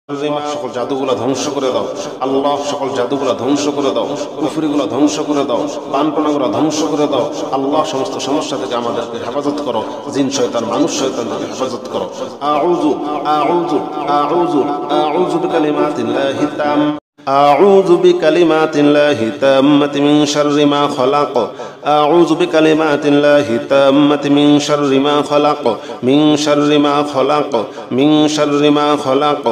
সকল জাদুগুলা ধ্বংস করে দাও আল্লাহ, সকল জাদুগুলা ধ্বংস করে দাও, কুফরিগুলা ধ্বংস করে দাও, বানপনাগুলা ধ্বংস করে দাও আল্লাহ। সমস্ত সমস্যা থেকে আমাদেরকে হেফাজত করো, জিন শয়তান মানুষ শয়তান থেকে হেফাজত করো। আউযু আউযু আউযু আউযু বিকালিমাতিল্লাহি তাম্মা أعوذ بكلمات الله التامة من شر ما خلق أعوذ بكلمات الله التامة من شر ما خلق من شر ما خلق من شر ما خلق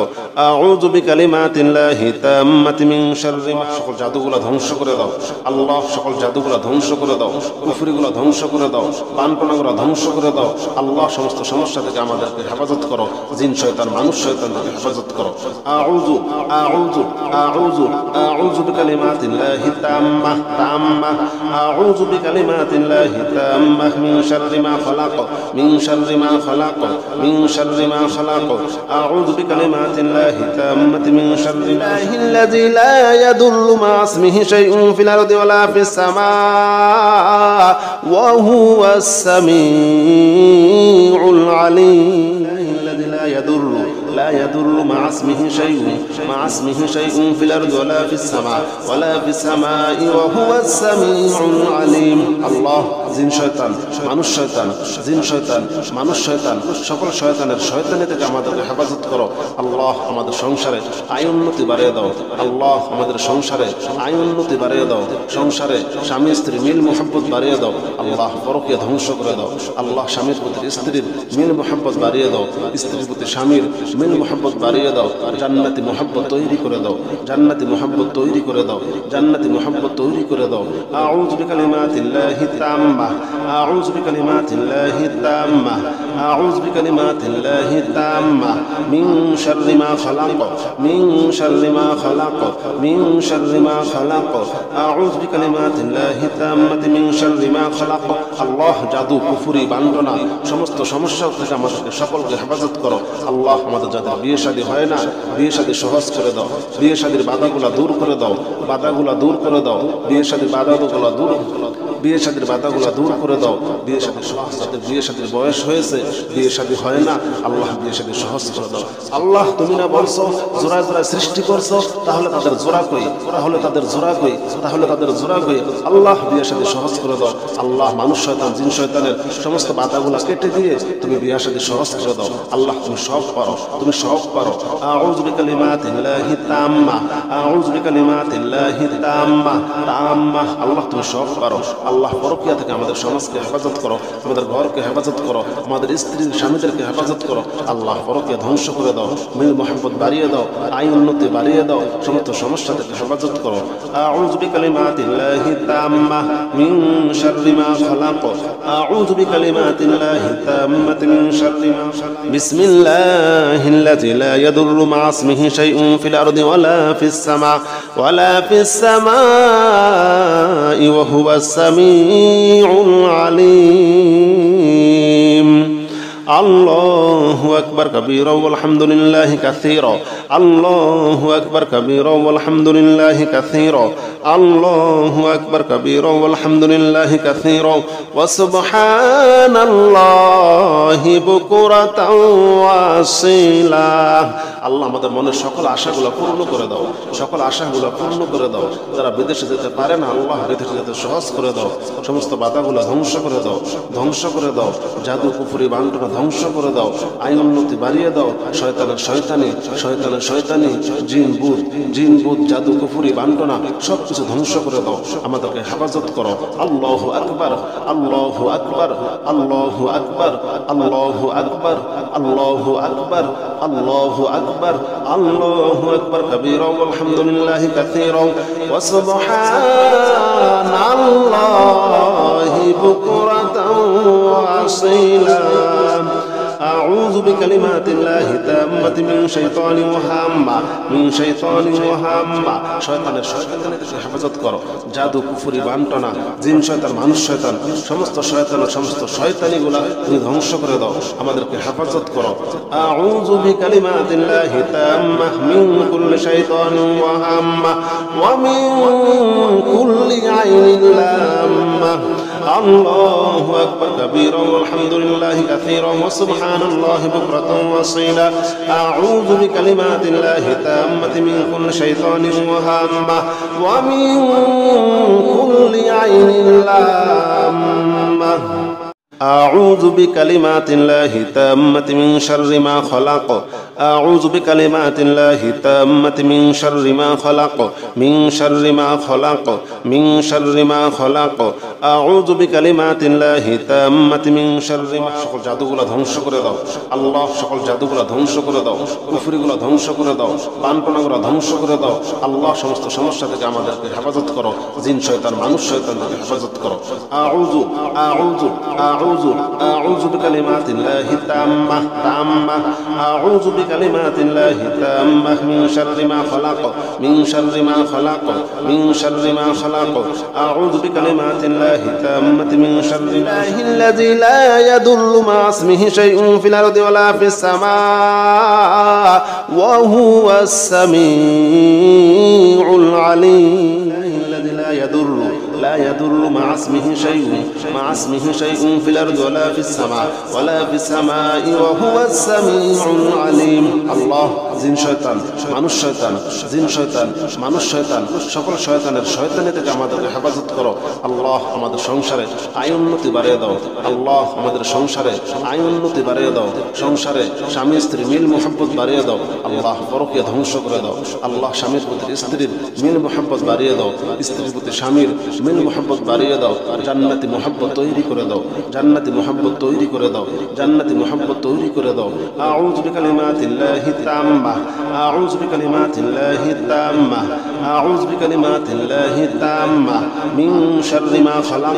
أعوذ بكلمات الله التامة من شر ما সকল জাদুগুলা ধ্বংস করে দাও আল্লাহ, সকল জাদুগুলা ধ্বংস করে দাও, কুফরিগুলা ধ্বংস করে দাও, বানপনাগুলা ধ্বংস করে দাও আল্লাহ। সমস্ত সমস্যা থেকে আমাদেরকে হেফাজত করো, জিন শয়তান মানুষ শয়তান থেকে হেফাজত করো। আউযু আউযু আউযু أعوذ بكلمات الله التامة تامة أعوذ بكلمات الله التامة من شر ما خلق من شر ما خلق من شر ما خلق أعوذ بكلمات الله التامة من شر الله الذي لا يضر مع اسمه شيء في الأرض ولا في السماء وهو السميع العليم الذي لا يضر مع اسمه شيء في الأرض ولا في السماء وهو السميع العليم الله। জিন শয়তান মানুষ শয়তান, জিন শয়তান মানুষ শয়তান, সকল শয়তানের শয়তানি থেকে আমাদেরকে হেফাজত করো আল্লাহ। আমাদের সংসারে আয় উন্নতি বাড়িয়ে দাও আল্লাহ, আমাদের সংসারে আয় উন্নতি বাড়িয়ে দাও, সংসারে স্বামী স্ত্রী মিল মোহাব্বত বাড়িয়ে দাও আল্লাহ। পরকীয়া ধ্বংস করে দাও আল্লাহ, স্বামীর প্রতি স্ত্রীর মিল মোহাব্বত বাড়িয়ে দাও, স্ত্রীর প্রতি স্বামীর মিল মোহাব্বত বাড়িয়ে দাও, জান্নাতি মোহাব্বত তৈরি করে দাও, জান্নাতি মোহাব্বত তৈরি করে দাও, জান্নাতি মোহাব্বত তৈরি করে দাও। আউযু বিকালিমাতিল্লাহি তাম্মা আউযু বিকালিমাতিল্লাহি তাম্মা আউযু বিকালিমাতিল্লাহি তাম্মা মিন শাররি মা খালাক মিন শাররি মা খালাক মিন শাররি মা খালাক আউযু বিকালিমাতিল্লাহি তাম্মাতি মিন শাররি মা খালাক আল্লাহ। জাদু কুফরি বান্টনা সমস্ত সমস্যা থেকে আমাদেরকে সকলকে হেফাজত করো আল্লাহ। আমাদের যাদের বিয়ে শাদী হয় না, বিয়ে শাদী সহজ করে দাও, বিয়ে শাদীর বাধাগুলা দূর করে দাও, বাধাগুলা দূর করে দাও, বিয়ে শাদীর বাধাগুলা দূর, বিয়ে শাদীর বাধাগুলা দূর করে দাও। বিয়ে শাদীর সহজ, যাদের বিয়ে শাদীর বয়স হয়েছে বিয়ে শাদী হয় না আল্লাহ বিয়ে শাদী সহজ করে দাও আল্লাহ। তুমি না বলছো জোড়া জোড়া সৃষ্টি করছো, তাহলে তাদের জোড়া কই, তাহলে তাদের জোড়া কই, তাহলে তাদের জোড়া কই আল্লাহ। বিয়ে শাদী সহজ করে দাও আল্লাহ। মানুষ শয়তান জিন শয়তানের সমস্ত বাধাগুলা কেটে দিয়ে তুমি বিয়ে শাদী সহজ করে দাও আল্লাহ। তুমি সব পারো, তুমি সব পারো। আউযু বিকালিমাতিল্লাহি তাম্মা আউযু বিকালিমাতিল্লাহি তাম্মা তাম্মা আল্লাহ তুমি সব পারো আল্লাহ। পরকীয়া থেকে আমাদের সমাজকে হেফাজত করো, আমাদের ঘরকে হেফাজত করো, আমাদের স্ত্রীর স্বামীদেরকে হেফাজত করো আল্লাহ। পরকীয়া ধ্বংস করে দাও, মিল মোহাব্বত বাড়িয়ে দাও, আয় উন্নতি বাড়িয়ে দাও, সমস্ত সমস্যা থেকে হেফাজত করো। আউযু বিকালিমাতিল্লাহি তাম্মা মিন শাররি মা খালাক আউযু বিকালিমাতিল্লাহি তাম্মাতি মিন শাররি মা খালাক বিসমিল্লাহিল্লাযী লা ইয়াদুররু মা ইসমিহি শাইউন ফিল আরদি ওয়ালা ফিস সামাই ওয়া হুয়াস সামিউল আলীম। আল্লাহু আকবার কাবীরা ওয়াল হামদুলিল্লাহি কাসীরা আল্লাহু আকবার কাবীরা ওয়াল হামদুলিল্লাহি কাসীরা আল্লাহু আকবার কাবীরা ওয়াল হামদুলিল্লাহি কাসীরা ওয়া সুবহানাল্লাহি বুকরাতাও ওয়া আসীলা। আল্লাহ আমাদের মনের সকল আশাগুলো পূর্ণ করে দাও, সকল আশাগুলো পূর্ণ করে দাও। যারা বিদেশে যেতে পারে না আল্লাহ বিদেশে যেতে সহজ করে দাও, সমস্ত বাধাগুলো ধ্বংস করে দাও, ধ্বংস করে দাও। জাদু কুফরি বান্টনা ধ্বংস করে দাও, আইন উন্নতি বাড়িয়ে দাও। শয়তানের শয়তানি, শয়তানের শয়তানি, জিন বুত জাদু কুফরি বান্টনা সব কিছু ধ্বংস করে দাও, আমাদেরকে হেফাজত করো। আল্লাহু আকবার আল্লাহু আকবার আল্লাহু আকবার আল্লাহু আকবার আল্লাহু আকবার আল্লাহু আকবার আল্লাহু আকবার কাবীরা ওয়াল হামদুলিল্লাহি কাসীরা ওয়া সুবহানাল্লাহি বুকরাতাও ওয়া আসীলা। أعوذ بكلمات الله التامة من شيطان وهامة من شيطان وهامة শয়তানের শয়তানি থেকে হেফাজত করো। জাদু কুফরি বান্টনা জিন শয়তান মানুষ শয়তান সমস্ত শয়তানের সমস্ত শয়তানিগুলা তুমি ধ্বংস করে দাও, আমাদেরকে হেফাজত করো। أعوذ بكلمات الله التامة من كل شيطان وهامة ومن كل عين لامة الله أكبر كبيرا والحمد لله كثيرا وسبحان الله بكرة وأصيلا أعوذ بكلمات الله التامة من كل شيطان وهامة ومن كل عين لامة أعوذ بكلمات الله التامة من شر ما خلق أعوذ بكلمات الله التامة من شر ما خلق من شر ما خلق من شر ما خلق أعوذ بكلمات الله التامة من شر ما সকল জাদুগুলো ধ্বংস করে দাও আল্লাহ সকল জাদুগুলো ধ্বংস করে দাও কুফরিগুলো ধ্বংস করে দাও পানপনাগুলো ধ্বংস করে দাও আল্লাহ সমস্ত সমস্যা থেকে আমাদেরকে হেফাজত করো জিন শয়তান মানুষ শয়তান থেকে হেফাজত করো আউযু আউযু আউযু আউযু বিকালিমাতিল্লাহি তাম্মা তাম্মা আউযু বিকালিমাতিল্লাহি তাম্মা মিন শাররি মা খালাক মিন শাররি মা খালাক মিন শাররি মা খালাক আউযু বিকালিমাতিল্লাহি তাম্মাতি মিন শাররি আল্লাযী লা ইয়াদুররু মা ইসমিহি শাইউন ফিল আরদি ওয়ালা ফিস সামাআ ওয়া হুয়াস সামিউল আলীম আল্লাযী লা ইয়াদুররু لا يضر مع اسمه شيء مع اسمه شيء في الأرض ولا في السماء ولا في السماء وهو السميع العليم الله জিন শয়তান মানুষ শয়তান জিন শয়তান মানুষ শয়তান সকল শয়তানের শয়তানি থেকে আমাদেরকে হেফাজত করো আল্লাহ আমাদের সংসারে আয় উন্নতি বাড়িয়ে দাও আল্লাহ আমাদের সংসারে আয় উন্নতি বাড়িয়ে দাও সংসারে স্বামী স্ত্রী মিল মোহাব্বত বাড়িয়ে দাও আল্লাহ পরকীয়া ধ্বংস করে দাও আল্লাহ স্বামীর প্রতি স্ত্রীর মিল মোহাব্বত বাড়িয়ে দাও স্ত্রীর প্রতি স্বামীর মিল মোহাব্বত বাড়িয়ে দাও জান্নাতি মোহাব্বত তৈরি করে দাও জান্নাতি মোহাব্বত তৈরি করে দাও জান্নাতি মোহাব্বত তৈরি করে দাও আউযু বিকালিমাতিল্লাহি তাম্মা আউযু বিকালিমাতিল্লাহি তাম্মা আউযু বিকালিমাতিল্লাহি তাম্মা মিন শাররি মা খালাক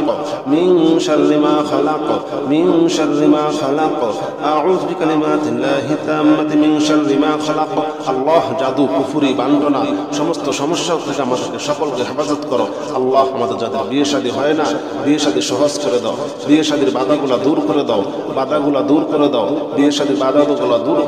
মিন শাররি মা খালাক মিন শাররি মা খালাক আউযু বিকালিমাতিল্লাহি তাম্মাতি মিন শাররি মা খালাক আল্লাহ জাদু কুফরি বান্ডনা সমস্ত সমস্যা থেকে আমাদেরকে সকলকে হেফাজত করো আল্লাহ আমাদের যাদের বিয়ে শাদী হয় না বিয়ে শাদী সহজ করে দাও বিয়ে শাদীর বাধাগুলো দূর করে দাও বাধাগুলো দূর করে দাও বিয়ে শাদীর বাধাগুলো দূর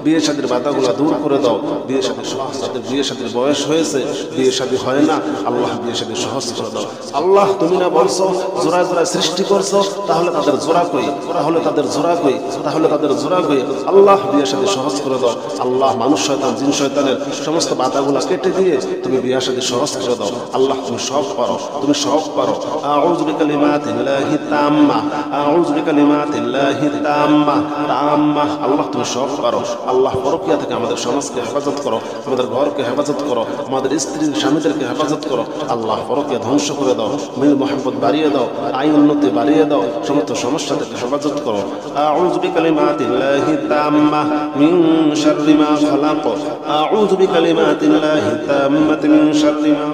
বিয়ে শাদীর বাধাগুলো দূর করে দাও বিয়ে শাদী সহজ যাদের বিয়ে শাদীর বয়স হয়েছে বিয়ে শাদী হয় না আল্লাহ বিয়ে শাদী সহজ করে দাও আল্লাহ তুমি না বলছো জোড়া জোড়া সৃষ্টি করছো তাহলে তাদের জোড়া কই তাহলে তাদের জোড়া কই তাহলে তাদের জোড়া কই আল্লাহ বিয়ে শাদী সহজ করে দাও আল্লাহ মানুষ শয়তান জিন শয়তানের সমস্ত বাধাগুলো কেটে দিয়ে তুমি বিয়ে শাদী সহজ করে দাও আল্লাহ তুমি সব পারো তুমি সব পারো আউযু বিকালিমাতিল্লাহি তাম্মা আউযু বিকালিমাতিল্লাহি তাম্মা তাম্মা আল্লাহ তুমি সব পারো আল্লাহ পরকীয়া থেকে আমাদের সমাজকে হেফাজত করো আমাদের ঘরকে হেফাজত করো আমাদের স্ত্রী স্বামীদেরকে হেফাজত করো আল্লাহ পরকীয়া ধ্বংস করে দাও মিল মোহাব্বত বাড়িয়ে দাও আয় উন্নতি বাড়িয়ে দাও সমস্ত সমস্যা থেকে হেফাজত করো আউযু বিকালিমাতিল্লাহি তাম্মা মিন শাররি মা খালাক আউযু বিকালিমাতিল্লাহি তাম্মাতি মিন শাররি মা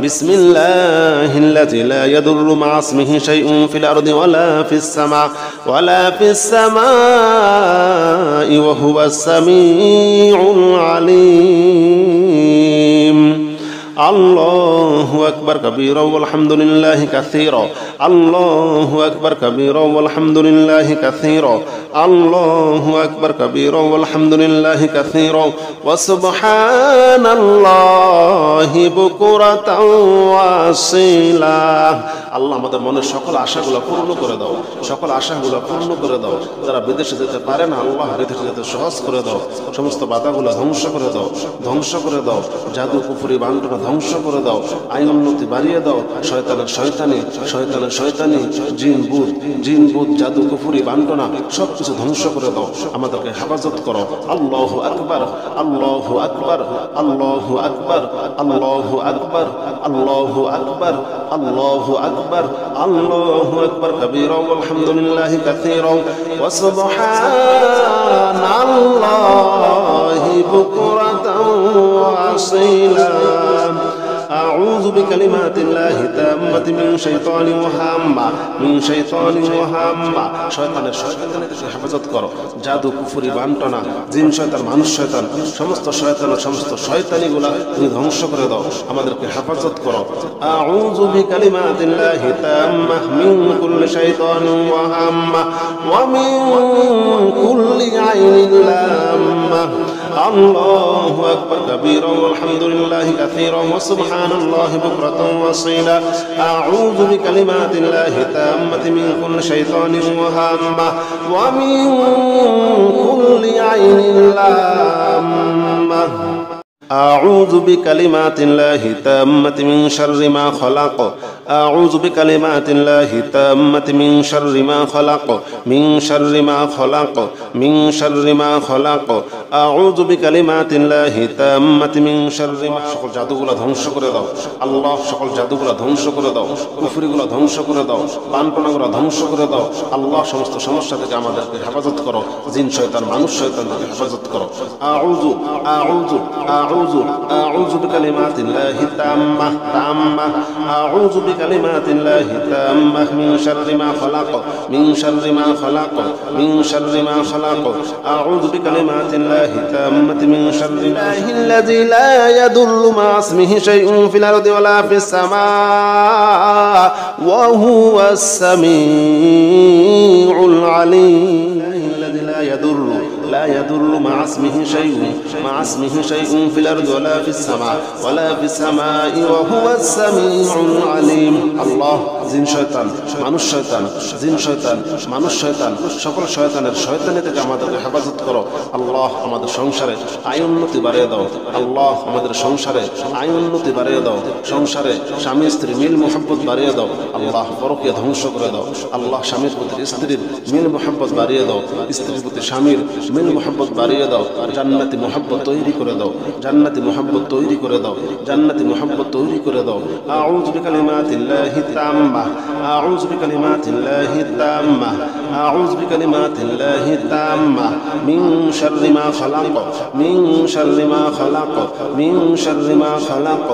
বিসমিল্লাহিল্লাযী লা ইয়াদুররু মা ইসমিহি শাইউন ফিল আরদি ওয়ালা ফিস সামাই ওয়া হুয়াস সামিউল আলীম الله أكبر كبيرا والحمد لله كثيرا الله أكبر كبيرا والحمد لله كثيرا الله أكبر كبيرا والحمد لله كثيرا وسبحان الله بكرة وأصيلا আল্লাহ আমাদের মনের সকল আশাগুলো পূর্ণ করে দাও সকল আশাগুলো পূর্ণ করে দাও যারা বিদেশে যেতে পারে না আল্লাহ বিদেশে যেতে সহজ করে দাও সমস্ত বাধাগুলো ধ্বংস করে দাও ধ্বংস করে দাও জাদু কুফরি বান্টনা ধ্বংস করে দাও আইন উন্নতি বাড়িয়ে দাও শয়তানের শয়তানি শয়তানের শয়তানি জিন বুত জাদু কুফরি বান্টনা সব কিছু ধ্বংস করে দাও আমাদেরকে হেফাজত করো আল্লাহু আকবার আল্লাহু আকবার আল্লাহু আকবার আল্লাহু আকবার আল্লাহু আকবার আল্লাহু আকবার আল্লাহু আকবার কাবীরা ওয়ালহামদুলিল্লাহি কাসীরা ওয়া সুবহানাল্লাহি বুকরাতাও ওয়া আসীলা أعوذ بكلمات الله التامة من شيطان وهامة من شيطان وهامة শয়তানের থেকে হেফাজত করো জাদু কুফরি বান্টনা জিন শয়তান মানুষ শয়তান সমস্ত শয়তানিগুলা তুমি ধ্বংস করে দাও আমাদেরকে হেফাজত করো আউযু বিকালিমাতিল্লাহি তাম্মা মিন কুল্লি শাইতানিন ওয়া হাম্মা ওয়া মিন কুল্লি আইনিন লাম্মা আল্লাহু আকবার কাবীরা ওয়া আলহামদুলিল্লাহি কাসীরা ওয়া সুবহানাল্লাহি বুকরাতান ওয়া আসীলা আউযু বিকালিমাতিল্লাহি তাম্মাতি মিন কুল্লি শাইতানিন ওয়া হাম্মাহ ওয়া মিন কুল্লি আইনিন লাম্মাহ أعوذ بكلمات الله التامة من شر ما خلق أعوذ بكلمات الله التامة من شر ما خلق من شر ما خلق من شر ما خلق أعوذ بكلمات الله التامة من شر ما সকল জাদুগুলো ধ্বংস করে দাও আল্লাহ সকল জাদুগুলো ধ্বংস করে দাও কুফরিগুলো ধ্বংস করে দাও বানপনাগুলো ধ্বংস করে দাও আল্লাহ সমস্ত সমস্যা থেকে আমাদেরকে হেফাজত করো জিন শয়তান মানুষ শয়তান থেকে হেফাজত করো আউযু আউযু আউযু আউযু বিকালিমাতিল্লাহি তাম্মাহ তাম্মাহ আউযু বিকালিমাতিল্লাহি তাম্মাহ মিন শাররি মা খালাক মিন শাররি মা খালাক মিন শাররি মা খালাক আউযু বিকালিমাতিল্লাহি তাম্মাতি মিন শাররিল্লাহিল্লাযী লা ইয়াদুররু মা ইসমিহি শাইউন ফিল আরদি ওয়ালা ফিস সামাই ওয়া হুয়াস সামিউল আলীম الذي لا يضر مع اسمه شيء في الأرض ولا في السماء وهو السميع العليم الله জিন শয়তান মানুষ শয়তান জিন শয়তান মানুষ শয়তান সকল শয়তানের শয়তানি থেকে আমাদেরকে হেফাজত করো আল্লাহ আমাদের সংসারে আয় উন্নতি বাড়িয়ে দাও আল্লাহ আমাদের সংসারে আয় উন্নতি বাড়িয়ে দাও সংসারে স্বামী স্ত্রী মিল মোহাব্বত বাড়িয়ে দাও আল্লাহ পরকীয়া ধ্বংস করে দাও আল্লাহ স্বামীর প্রতি স্ত্রীর মিল মোহাব্বত বাড়িয়ে দাও স্ত্রীর প্রতি স্বামীর মিল মোহাব্বত বাড়িয়ে দাও জান্নাতি মোহাব্বত তৈরি করে দাও জান্নাতি মোহাব্বত তৈরি করে দাও জান্নাতি মোহাব্বত তৈরি করে দাও আউযু বিকালিমাতিল্লাহি তাম্মাহ আউযু বিকালিমাতিল্লাহি তাম্মাহ আউযু বিকালিমাতিল্লাহি তাম্মাহ মিন শাররি মা খালাক মিন শাররি মা খালাক মিন শাররি মা খালাক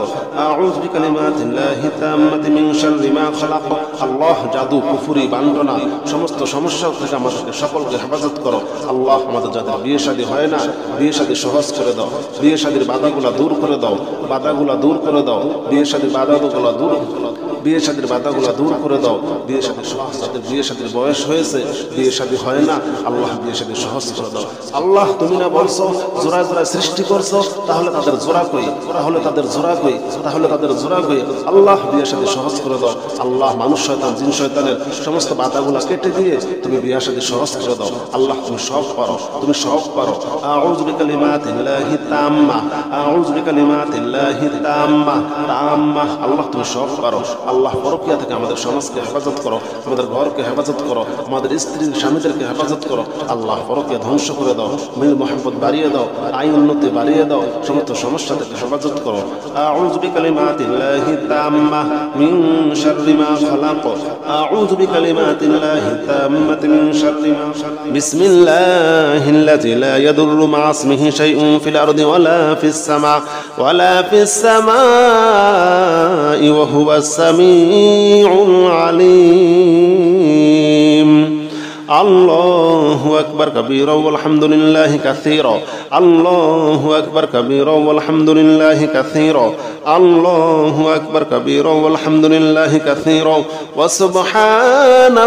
আউযু বিকালিমাতিল্লাহি তাম্মাতি মিন শাররি মা খালাক আল্লাহ জাদু কুফরি বান্ডনা সমস্ত সমস্যা থেকে আমাদেরকে সকলকে হেফাজত করো আল্লাহ আমাদের যাদের বিয়ে শাদী হয় না বিয়ে শাদী সহজ করে দাও বিয়ে শাদীর বাধাগুলা দূর করে দাও বাধাগুলা দূর করে দাও বিয়ে শাদীর বাধাগুলা দূর বিয়ে শাদীর বাধাগুলা দূর করে দাও বিয়ে শাদীর সহজ যাদের বিয়ে শাদীর বয়স হয়েছে বিয়ে শাদী হয় না আল্লাহ বিয়ে শাদী সহজ করে দাও আল্লাহ তুমি না বলছো জোড়া জোড়া সৃষ্টি করছো তাহলে তাদের জোড়া কই তাহলে তাদের জোড়া কই তাহলে তাদের জোড়া কই আল্লাহ বিয়ে শাদী সহজ করে দাও আল্লাহ মানুষ শয়তান জিন শয়তানের সমস্ত বাধাগুলা কেটে দিয়ে তুমি বিয়ে শাদী সহজ করে দাও আল্লাহ তুমি সব পারো তুমি সব পারো আউযু বিকালিমাতিল্লাহি তাম্মাহ আউযু বিকালিমাতিল্লাহি তাম্মাহ তাম্মাহ আল্লাহ তুমি সব পারো আল্লাহ পরকীয়া থেকে আমাদের সমাজকে হেফাজত করো আমাদের ঘরকে হেফাজত করো আমাদের স্ত্রী স্বামীদেরকে হেফাজত করো আল্লাহ পরকীয়া ধ্বংস করে দাও মিল মোহাব্বত বাড়িয়ে দাও আয় উন্নতি বাড়িয়ে দাও সমস্ত সমস্যা থেকে হেফাজত করো আউযু বিকালিমাতিল্লাহি তাম্মাহ মিন শাররি মা খালাক আউযু বিকালিমাতিল্লাহি তাম্মাতি মিন শাররি মা খালাক বিসমিল্লাহিল্লাযী লা ইয়াদুররু মা ইসমিহি শাইউন ফিল আরদি ওয়ালা ফিস সামাই ওয়া হুয়াস সামিউল আলীম আল্লাহু আকবার কাবীরা ওয়াল হামদুলিল্লাহি কাসীরা আল্লাহু আকবার কাবীরা ওয়াল হামদুলিল্লাহি কাসীরা আল্লাহু আকবার কাবীরা ওয়াল হামদুলিল্লাহি কাসীরা ওয়া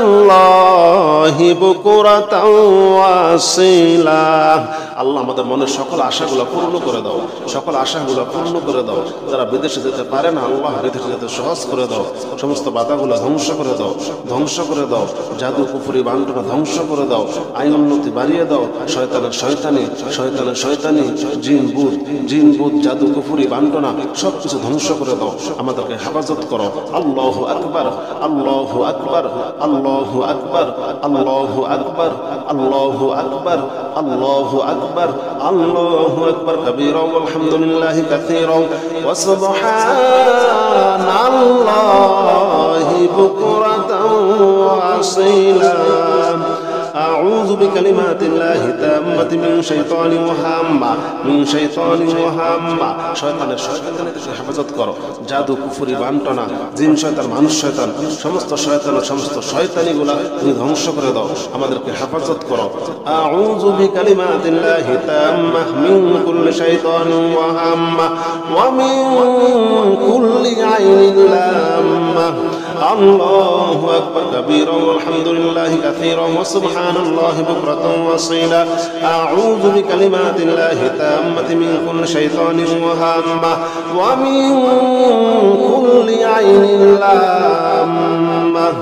সুবহানাল্লাহি বুকরাতাও ওয়া আসীলা আল্লাহ আমাদের মনের সকল আশাগুলো পূর্ণ করে দাও সকল আশাগুলো পূর্ণ করে দাও যারা বিদেশে যেতে পারে না আল্লাহ বিদেশে যেতে সহজ করে দাও সমস্ত বাধাগুলো ধ্বংস করে দাও ধ্বংস করে দাও জাদু কুফরি বান্টনা ধ্বংস করে দাও আইন উন্নতি বাড়িয়ে দাও শয়তানের শয়তানি শয়তানের শয়তানি জিন বুত জাদু কুফরি বান্টনা সব কিছু ধ্বংস করে দাও আমাদেরকে হেফাজত করো আল্লাহু আকবার আল্লাহু আকবার আল্লাহু আকবার আল্লাহু আকবার আল্লাহু আকবার আল্লাহু আকবার আল্লাহু আকবার কাবীরা ওয়াল হামদুলিল্লাহি কাসীরা ওয়া সুবহানাল্লাহি বুকরাতাও ওয়া আসীলা أعوذ بكلمات الله التامة من شيطان وهامة শয়তানের শয়তানি থেকে হেফাজত করো জাদু কুফরি বান্টনা জিন শয়তান মানুষ শয়তান সমস্ত শয়তানের সমস্ত শয়তানিগুলা তুমি ধ্বংস করে দাও আমাদেরকে হেফাজত করো আউযু বিকালিমাতিল্লাহি তাম্মাহ মিন কুল্লি শাইতানিন ওয়া হাম্মা ওয়া মিন কুল্লি আইনিন লাম্মা الله أكبر كبيرا والحمد لله كثيرا وسبحان الله بكرة وأصيلا أعوذ بكلمات الله التامة من كل شيطان وهامة ومن كل عين لامة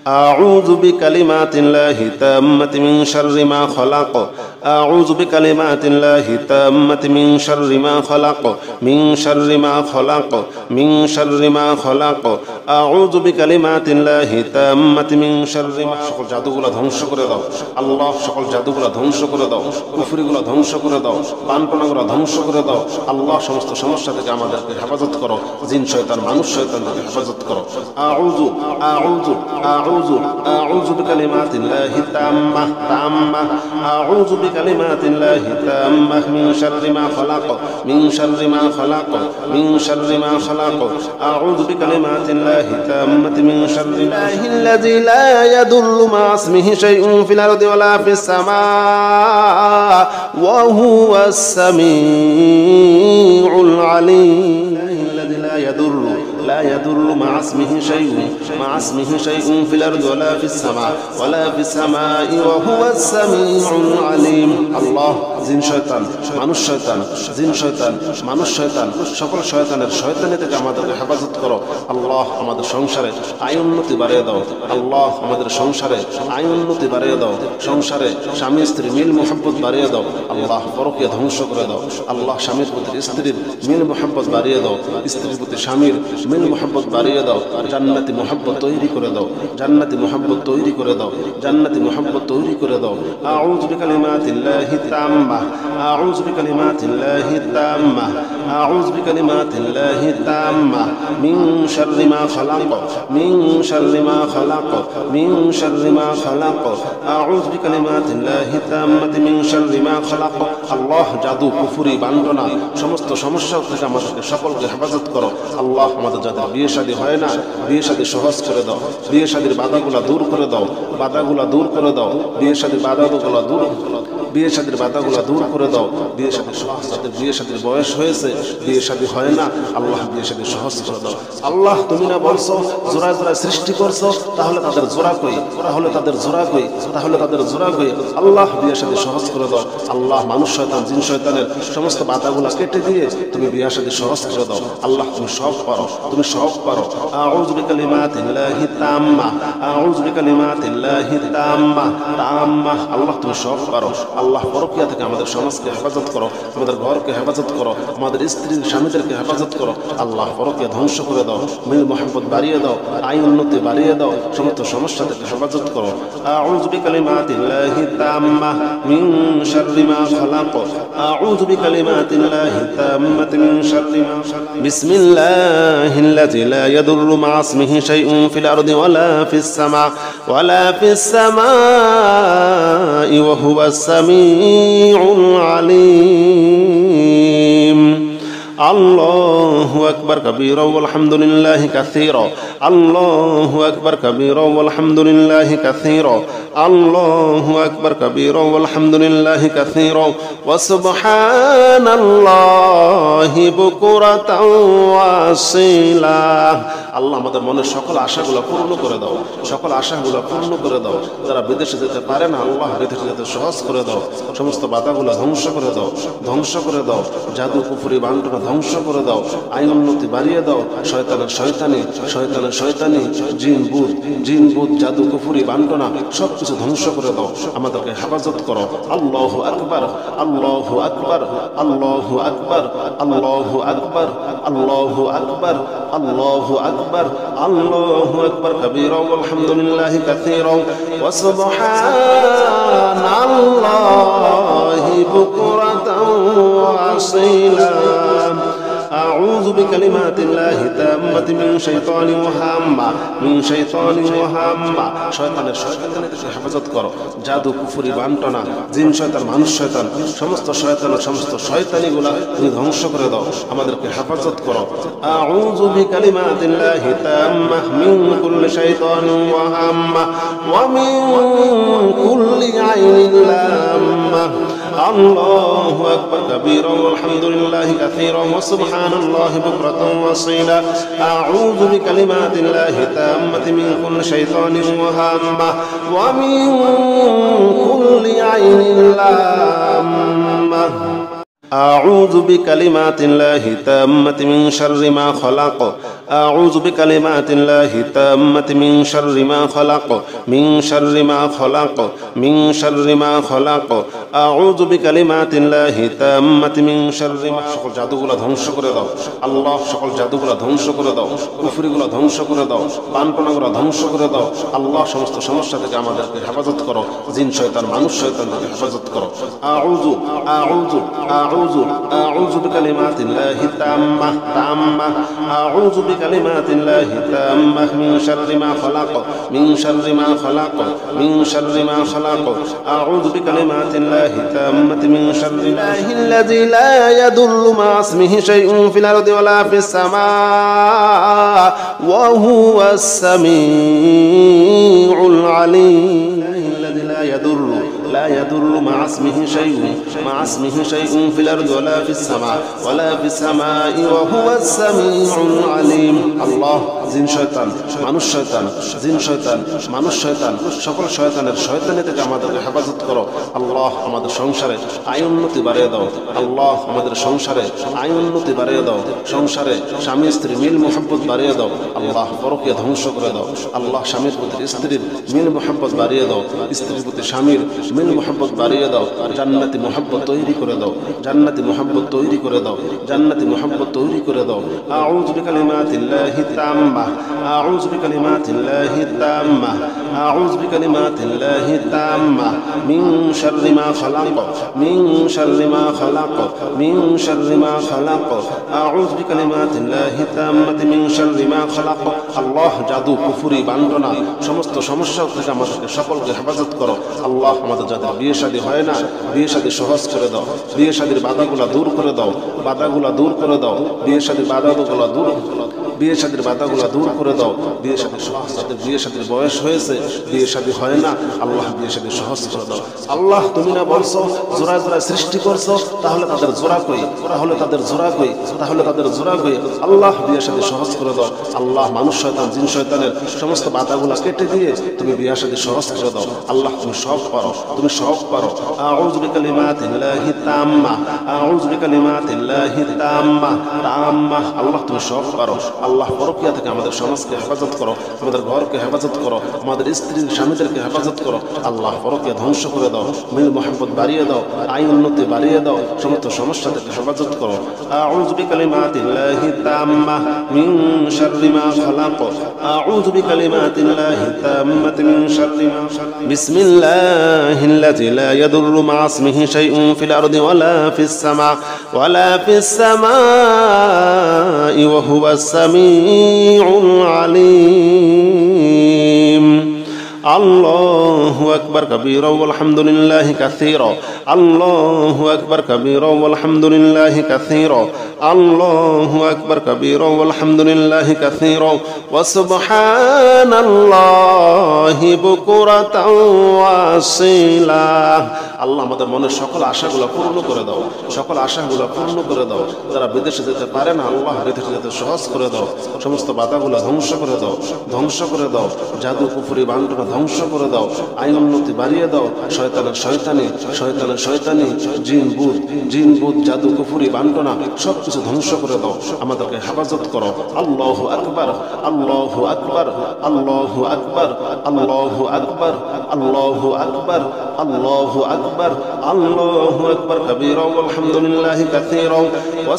أعوذ بكلمات الله التامة من شر ما خلق أعوذ بكلمات الله التامة من شر ما خلق من شر ما خلق من شر ما خلق أعوذ بكلمات الله التامة من شر ما সকল জাদুগুলো ধ্বংস করে দাও আল্লাহ সকল জাদুগুলো ধ্বংস করে দাও কুফরিগুলো ধ্বংস করে দাও পানপনাগুলো ধ্বংস করে দাও আল্লাহ সমস্ত সমস্যা থেকে আমাদেরকে হেফাজত করো জিন শয়তান মানুষ শয়তান থেকে হেফাজত করো আউযু আউযু আউযু আউযু বিকালিমাতিল্লাহি তাম্মা তাম্মা আউযু বিকালিমাতিল্লাহি তাম্মা মিন শাররি মা খালাক মিন শাররি মা খালাক মিন শাররি মা খালাক আউযু বিকালিমাতিল্লাহি তাম্মাতি মিন শাররি মা আল্লাযী লা ইয়াদুররু মা ইসমিহি শাইউন ফিল আরদি ওয়ালা ফিস সামা ওয়া হুয়াস সামিউল আলীম আল্লাযী লা ইয়াদুররু لا يضر مع اسمه شيء مع اسمه شيء في الأرض ولا في السماء ولا في السماء وهو السميع العليم الله জিন শয়তান মানুষ শয়তান জিন শয়তান মানুষ শয়তান সকল শয়তানের শয়তানি থেকে আমাদেরকে হেফাজত করো আল্লাহ আমাদের সংসারে আয় উন্নতি বাড়িয়ে দাও আল্লাহ আমাদের সংসারে আয় উন্নতি বাড়িয়ে দাও সংসারে স্বামী স্ত্রী মিল মোহাব্বত বাড়িয়ে দাও আল্লাহ পরকীয়া ধ্বংস করে দাও আল্লাহ স্বামীর প্রতি স্ত্রীর মিল মোহাব্বত বাড়িয়ে দাও স্ত্রীর প্রতি স্বামীর মিল মোহাব্বত বাড়িয়ে দাও জান্নাতি মোহাব্বত তৈরি করে দাও জান্নাতি মোহাব্বত তৈরি করে দাও জান্নাতি মোহাব্বত তৈরি করে দাও আউযু বিকালিমাতিল্লাহি তাম্মা আউযু বিকালিমাতিল্লাহি তাম্মা আউযু বিকালিমাতিল্লাহি তাম্মা মিন শাররি মা খালাক মিন শাররি মা খালাক মিন শাররি মা খালাক আউযু বিকালিমাতিল্লাহি তাম্মাতি মিন শাররি মা খালাক আল্লাহ জাদু কুফরি বান্ডনা সমস্ত সমস্যা থেকে আমাদেরকে সকলকে হেফাজত করো আল্লাহ আমাদের যাদের বিয়ে শাদী হয় না বিয়ে শাদী সহজ করে দাও বিয়ে শাদীর বাধাগুলা দূর করে দাও বাধাগুলা দূর করে দাও বিয়ে শাদীর বাধাগুলা দূর বিয়ে শাদীর বাধাগুলা দূর করে দাও বিয়ে শাদী সহজ যাদের বিয়ে শাদীর বয়স হয়েছে বিয়ে শাদী হয় না আল্লাহ বিয়ে শাদী সহজ করে দাও আল্লাহ তুমি না বলছো জোড়া জোড়া সৃষ্টি করছো তাহলে তাদের জোড়া কই তাহলে তাদের জোড়া কই তাহলে তাদের জোড়া কই আল্লাহ বিয়ে শাদী সহজ করে দাও আল্লাহ মানুষ শয়তান জিন শয়তানের সমস্ত বাধাগুলা কেটে দিয়ে তুমি বিয়ে শাদী সহজ করে দাও আল্লাহ তুমি সব পারো তুমি সব পারো আউযু বিকালিমাতিল্লাহি তাম্মা আউযু বিকালিমাতিল্লাহি তাম্মা তাম্মা আল্লাহ তুমি সব পারো আল্লাহ পরকীয়া থেকে আমাদের সমাজকে হেফাজত করো আমাদের ঘরকে হেফাজত করো আমাদের স্ত্রী স্বামীদেরকে হেফাজত করো আল্লাহ পরকীয়া ধ্বংস করে দাও মিল মোহাব্বত বাড়িয়ে দাও আয় উন্নতি বাড়িয়ে দাও সমস্ত সমস্যা থেকে হেফাজত করো আউযু বিকালিমাতিল্লাহি তাম্মা মিন শাররি মা খালাক আউযু বিকালিমাতিল্লাহি তাম্মাতি মিন শাররি মা বিসমিল্লাহিল্লাযী লা ইয়াদুররু মা ইসমিহি শাইউন ফিল আরদি ওয়ালা ফিস সামাই ওয়া হুয়াস সামিউল আলীম الله أكبر كبيرا والحمد لله كثيرا الله أكبر كبيرا والحمد لله كثيرا الله أكبر كبيرا والحمد لله كثيرا وسبحان الله بكرة وأصيلا আল্লাহ আমাদের মনের সকল আশাগুলো পূর্ণ করে দাও সকল আশাগুলো পূর্ণ করে দাও যারা বিদেশে যেতে পারে না আল্লাহ বিদেশে যেতে সহজ করে দাও সমস্ত বাধাগুলো ধ্বংস করে দাও ধ্বংস করে দাও জাদু কুফরি বান্টনা ধ্বংস করে দাও আয় উন্নতি বাড়িয়ে দাও শয়তানের শয়তানি শয়তানের শয়তানি জিন বুত জাদু কুফরি বান্টনা সব কিছু ধ্বংস করে দাও আমাদেরকে হেফাজত করো আল্লাহু আকবার আল্লাহু আকবার আল্লাহু আকবার আল্লাহু আকবার আল্লাহু আকবার আল্লাহু আকবার আল্লাহু আকবার কাবীরা ওয়ালহামদুলিল্লাহি কাসীরা ওয়া সুবহানাল্লাহি বুকরাতাও ওয়া আসীলা أعوذ بكلمات الله التامة من شيطان وهامة من شيطان وهامة শয়তানের থেকে হেফাজত করো জাদু কুফরি বান্টনা জিন শয়তান মানুষ শয়তান সমস্ত শয়তানিগুলা তুমি ধ্বংস করে দাও আমাদেরকে হেফাজত করো أعوذ بكلمات الله التامة من كل شيطان وهامة ومن كل عين لامة আল্লাহু আকবার কাবীরা ওয়া আলহামদুলিল্লাহি কাসীরা ওয়া সুবহানাল্লাহি বুকরাতান ওয়া আসীলা আউযু বিকালিমাতিল্লাহি তাম্মাতি মিন কুল্লি শাইতানিন ওয়া হাম্মা ওয়া মিন কুল্লি আইনিন লাম্মা أعوذ بكلمات الله التامة من شر ما خلق أعوذ بكلمات الله التامة من شر ما خلق من شر ما خلق من شر ما خلق أعوذ بكلمات الله التامة من شر ما সকল জাদুগুলো ধ্বংস করে দাও আল্লাহ সকল জাদুগুলো ধ্বংস করে দাও কুফরিগুলো ধ্বংস করে দাও পানপনাগুলো ধ্বংস করে দাও আল্লাহ সমস্ত সমস্যা থেকে আমাদেরকে হেফাজত করো জিন শয়তান মানুষ শয়তান থেকে হেফাজত করো আউযু আউযু আউযু আউযু বিকালিমাতিল্লাহি তাম্মাহ তাম্মাহ আউযু বিকালিমাতিল্লাহি তাম্মাহ মিন শাররি মা খালাক মিন শাররি মা খালাক মিন শাররি মা খালাক আউযু বিকালিমাতিল্লাহি তাম্মাতি মিন শাররি আল্লাযী লা ইয়াদুররু মা ইসমিহি শাইউন ফিল আরদি ওয়ালা ফিস সামাআ ওয়া হুয়াস সামিউল আলীম الذي لا يضر مع اسمه شيء في الأرض ولا في السماء وهو السميع العليم الله জিন শয়তান মানুষ শয়তান জিন শয়তান মানুষ শয়তান সকল শয়তানের শয়তানি থেকে আমাদেরকে হেফাজত করো আল্লাহ আমাদের সংসারে আয় উন্নতি বাড়িয়ে দাও আল্লাহ আমাদের সংসারে আয় উন্নতি বাড়িয়ে দাও সংসারে স্বামী স্ত্রী মিল মোহাব্বত বাড়িয়ে দাও আল্লাহ পরকীয়া ধ্বংস করে দাও আল্লাহ স্বামীর প্রতি স্ত্রীর মিল মোহাব্বত বাড়িয়ে দাও স্ত্রীর প্রতি স্বামীর মিল মোহাব্বত বাড়িয়ে দাও জান্নাতি মোহাব্বত তৈরি করে দাও জান্নাতি মোহাব্বত তৈরি করে দাও জান্নাতি মোহাব্বত তৈরি করে দাও আউযু বিকালিমাতিল্লাহি তাম্মাহ আউযু বিকালিমাতিল্লাহি তাম্মাহ আউযু বিকালিমাতিল্লাহি তাম্মাহ মিন শাররি মা খালাক মিন শাররি মা খালাক মিন শাররি মা খালাক আউযু বিকালিমাতিল্লাহি তাম্মাতি মিন শাররি মা খালাক আল্লাহ জাদু কুফরি বান্টনা সমস্ত সমস্যা থেকে আমাদেরকে সকলকে হেফাজত করো আল্লাহ আমাদের যাদের বিয়ে শাদী হয় না বিয়ে শাদী সহজ করে দাও বিয়ে শাদীর বাধাগুলা দূর করে দাও বাধাগুলা দূর করে দাও বিয়ে শাদীর বাধাগুলা দূর বিয়ে শাদীর বাধাগুলা দূর করে দাও বিয়ে শাদীর সহজ যাদের বিয়ে শাদীর বয়স হয়েছে বিয়ে শাদী হয় না আল্লাহ বিয়ে শাদী সহজ করে দাও আল্লাহ তুমি না বলছো জোড়া জোড়া সৃষ্টি করছো তাহলে তাদের জোড়া কই তাহলে তাদের জোড়া কই তাহলে তাদের জোড়া কই আল্লাহ বিয়ে শাদী সহজ করে দাও আল্লাহ মানুষ শয়তান জিন শয়তানের সমস্ত বাধাগুলা কেটে দিয়ে তুমি বিয়ে শাদী সহজ করে দাও আল্লাহ তুমি সব পারো তুমি সব পারো আউযু বিকালিমাতিল্লাহি তাম্মাহ আউযু বিকালিমাতিল্লাহি তাম্মাহ তাম্মাহ আল্লাহ তুমি সব পারো আল্লাহ পরকীয়া থেকে আমাদের সমাজকে হেফাজত করো আমাদের ঘরকে হেফাজত করো আমাদের স্ত্রী স্বামীদেরকে হেফাজত করো আল্লাহ পরকীয়া ধ্বংস করে দাও মিল মোহাব্বত বাড়িয়ে দাও আয় উন্নতি বাড়িয়ে দাও সমস্ত সমস্যা থেকে হেফাজত করো আউযু বিকালিমাতিল্লাহি তাম্মাহ মিন শাররি মা খালাক আউযু বিকালিমাতিল্লাহি তাম্মাতি মিন শাররি মা খালাক বিসমিল্লাহিল্লাযী লা ইয়াদুররু মা ইসমিহি শাইউন ফিল আরদি ওয়ালা ফিস সামাই ওয়া হুয়াস সামিউল আলীম আল্লাহু আকবার কাবীরা ওয়া আলহামদুলিল্লাহি কাসীরা আল্লাহু আকবার কাবীরা ওয়া আলহামদুলিল্লাহি কাসীরা আল্লাহু আকবার কাবীরা ওয়া আলহামদুলিল্লাহি কাসীরা ওয়া সুবহানাল্লাহি বুকরাতাও ওয়া আসীলা আল্লাহ আমাদের মনের সকল আশাগুলো পূর্ণ করে দাও সকল আশাগুলো পূর্ণ করে দাও যারা বিদেশে যেতে পারে না আল্লাহ বিদেশে যেতে সহজ করে দাও সমস্ত বাধাগুলো ধ্বংস করে দাও ধ্বংস করে দাও জাদু কুফরি বান্টনা ধ্বংস করে দাও আইন উন্নতি বাড়িয়ে দাও শয়তানের শয়তানি শয়তানের শয়তানি জিন বুত জাদু কুফরি বান্টনা সব কিছু ধ্বংস করে দাও আমাদেরকে হেফাজত করো আল্লাহু আকবার আল্লাহু আকবার আল্লাহু আকবার আল্লাহু আকবার আল্লাহু আকবার আল্লাহু আকবার আল্লাহু আকবার কাবীরা ওয়া আলহামদুলিল্লাহি কাসীরা ওয়া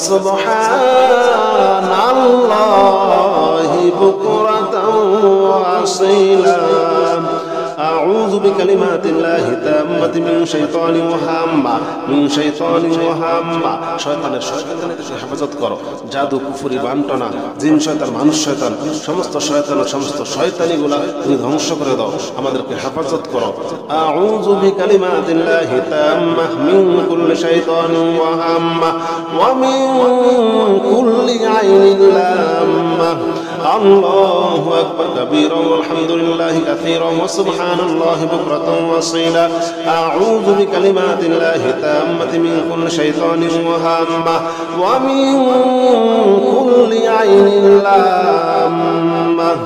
সুবহানাল্লাহি বুকরাতাও ওয়া আসীলা أعوذ بكلمات الله التامة من شيطان وهامة من شيطان وهامة শয়তানের শয়তানের থেকে হেফাজত করো জাদু কুফরি বান্টনা জিন শয়তান মানুষ শয়তান সমস্ত শয়তানের সমস্ত শয়তানিগুলা তুমি ধ্বংস করে দাও আমাদেরকে হেফাজত করো আউযু বিকালিমাতিল্লাহি তাম্মাহ মিন কুল্লি শাইতানিন ওয়া হাম্মা ওয়া মিন কুল্লি আইনিন লাম্মা الله أكبر كبيرا والحمد لله كثيرا وسبحان الله بكرة وأصيلا أعوذ بكلمات الله التامة من كل شيطان وهامة ومن كل عين لامة